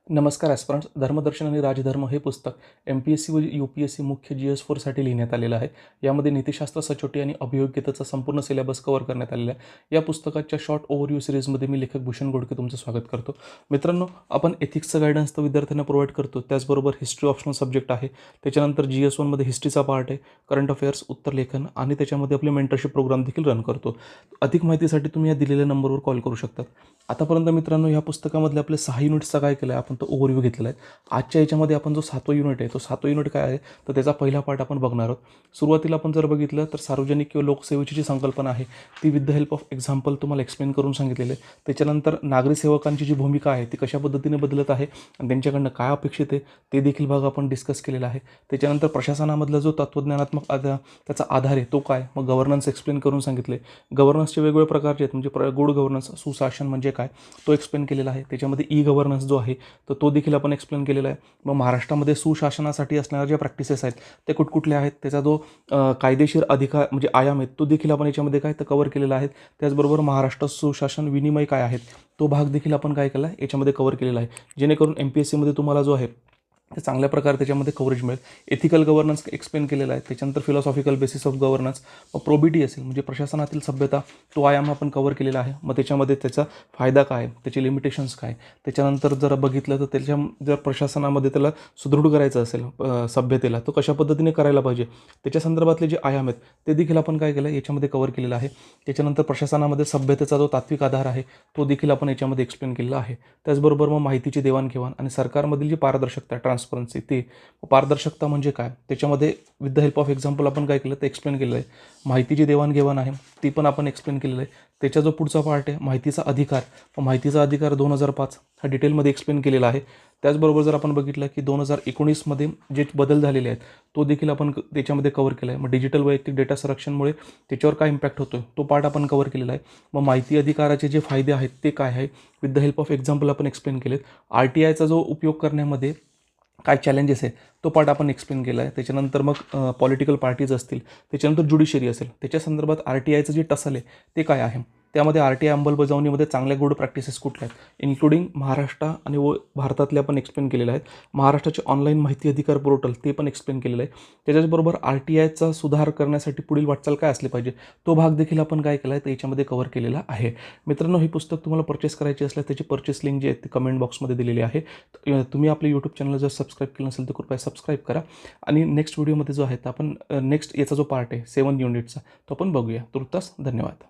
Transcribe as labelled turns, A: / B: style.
A: नमस्कार ॲस्पिरंट्स. धर्मदर्शन आणि राजधर्म हे पुस्तक MPSC व UPSC मुख्य GS4 साठी लिहिण्यात आलेलं आहे. यामध्ये नीतिशास्त्र, सचोटी आणि अभियोग्यतेचा संपूर्ण सिलेबस कव्हर करण्यात आलेला आहे. या पुस्तकाच्या शॉर्ट ओव्हरव्ह्यू सीरीजमध्ये मी लेखक भूषण गोडके तुमचं स्वागत करतो. मित्रांनो, आपण एथिक्सचं गायडन्स तर विद्यार्थ्यांना प्रोव्हाइड करतो, त्याचबरोबर हिस्ट्री ऑप्शनल सब्जेक्ट आहे. त्याच्यानंतर GS1मध्ये हिस्ट्रीचा पार्ट आहे, करंट अफेअर्स, उत्तरलेखन आणि त्याच्यामध्ये आपले मेंटरशिप प्रोग्राम देखील रन करतो. अधिक माहितीसाठी तुम्ही या दिलेल्या नंबरवर कॉल करू शकता. आतापर्यंत मित्रांनो, या पुस्तकामधले आपले 6 युनिट्सचा काय केलं आहे आपण तो ओव्हरव्ह्यू घेतलेला आहे. आजच्या याच्यामध्ये आपण जो 7वा युनिट आहे, तो 7वा युनिट काय आहे तर त्याचा पहिला पार्ट आपण बघणार आहोत. सुरुवातीला आपण जर बघितलं तर सार्वजनिक किंवा लोकसेवेची जी संकल्पना आहे ती with the help of example तुम्हाला एक्सप्लेन करून सांगितलेलं आहे. त्याच्यानंतर नागरी सेवकांची जी भूमिका आहे ती कशा पद्धतीने बदलत आहे आणि त्यांच्याकडनं काय अपेक्षित आहे ते देखील भाग आपण डिस्कस केलेला आहे. त्याच्यानंतर प्रशासनामधला जो तत्त्वज्ञानात्मक त्याचा आधार आहे तो काय, मग गव्हर्नन्स एक्सप्लेन करून सांगितले. गव्हर्नन्सचे वेगवेगळे प्रकारचे आहेत, म्हणजे गुड गव्हर्नन्स, सुशासन म्हणजे काय तो एक्सप्लेन केलेला आहे. त्याच्यामध्ये गव्हर्नन्स जो आहे तर तो देखील आपण एक्सप्लेन केलेला आहे. मग महाराष्ट्रामध्ये सुशासनासाठी असणाऱ्या ज्या प्रॅक्टिसेस आहेत ते कुठकुठल्या आहेत, त्याचा जो कायदेशीर अधिकार म्हणजे आयाम आहे तो देखील आपण याच्यामध्ये काय तर कव्हर केलेला आहे. त्याचबरोबर महाराष्ट्र सुशासन विनिमय काय आहेत तो भाग देखील आपण काय केला याच्यामध्ये कव्हर केलेला आहे, जेणेकरून MPSCमध्ये तुम्हाला जो आहे ते चांगल्या प्रकारे त्याच्यामध्ये कव्हरेज मिळेल. एथिकल गव्हर्नन्स एक्सप्लेन केलेला आहे. त्याच्यानंतर फिलॉसॉफिकल बेसिस ऑफ गव्हर्नन्स, मग प्रोबिटी असेल म्हणजे प्रशासनातील सभ्यता, तो आयाम आपण कव्हर केलेला आहे. मग त्याच्यामध्ये त्याचा फायदा काय, त्याचे लिमिटेशन्स काय. त्याच्यानंतर जर बघितलं तर जर प्रशासनामध्ये त्याला सुदृढ करायचं असेल सभ्यतेला, तो कशा पद्धतीने करायला पाहिजे त्याच्या संदर्भातले जे आयाम आहेत ते देखील आपण काय केलं याच्यामध्ये कव्हर केलेलं आहे. त्याच्यानंतर प्रशासनामध्ये सभ्यतेचा जो तात्विक आधार आहे तो देखील आपण याच्यामध्ये एक्सप्लेन केलेला आहे. त्याचबरोबर मग माहितीची देवाणघेवाण आणि सरकारमधील जी पारदर्शकता, ट्रान्सपरन्सी, ते पारदर्शकता म्हणजे काय त्याच्यामध्ये with the help of example आपण काय केलं ते एक्सप्लेन केलं आहे. माहितीची देवाणघेवाण आहे ती पण आपण एक्सप्लेन केलेलं आहे. त्याचा जो पुढचा पार्ट आहे माहितीचा अधिकार, माहितीचा अधिकार 2005 हा डिटेलमध्ये एक्सप्लेन केलेला आहे. त्याचबरोबर जर आपण बघितलं की 2019मध्ये जे बदल झालेले आहेत तो देखील आपण त्याच्यामध्ये कव्हर केला आहे. मग डिजिटल वैयक्तिक डेटा संरक्षणमुळे त्याच्यावर काय इम्पॅक्ट होतो तो पार्ट आपण कव्हर केलेला आहे. मग माहिती अधिकाराचे जे फायदे आहेत ते काय आहे with the help of example आपण एक्सप्लेन केलेत. RTIचा जो उपयोग करण्यामध्ये काय चॅलेंजेस आहे तो पार्ट आपण एक्सप्लेन केला आहे. त्याच्यानंतर मग पॉलिटिकल पार्टीज असतील, त्याच्यानंतर ज्युडिशरी असेल, त्याच्या संदर्भात RTIचं जे टसल आहे ते काय आहे, त्यामध्ये RTI अंमलबजावणीमध्ये चांगल्या गुड प्रॅक्टिसेस कुठल्या आहेत, इन्क्लुडिंग महाराष्ट्र आणि भारतातले आपण एक्सप्लेन केलेलं आहे. महाराष्ट्राचे ऑनलाईन माहिती अधिकार पोर्टल ते पण एक्सप्लेन केलेलं आहे. त्याच्याचबरोबर RTIचा सुधार करण्यासाठी पुढील वाटचाल काय असली पाहिजे तो भाग देखील आपण काय केला आहे तर याच्यामध्ये कव्हर केलेला आहे. मित्रांनो, ही पुस्तक तुम्हाला परचेस करायची असल्यास त्याची परचेस लिंक जी आहे ती कमेंट बॉक्समध्ये दिलेली आहे. तुम्ही आपले यूट्यूब चॅनल जर सबस्क्राईब केलं नसेल तर कृपया सबस्क्राईब करा. आणि नेक्स्ट व्हिडिओमध्ये जो आहे तर आपण नेक्स्ट याचा जो पार्ट आहे 7 युनिटचा तो आपण बघूया. तुर्तास धन्यवाद.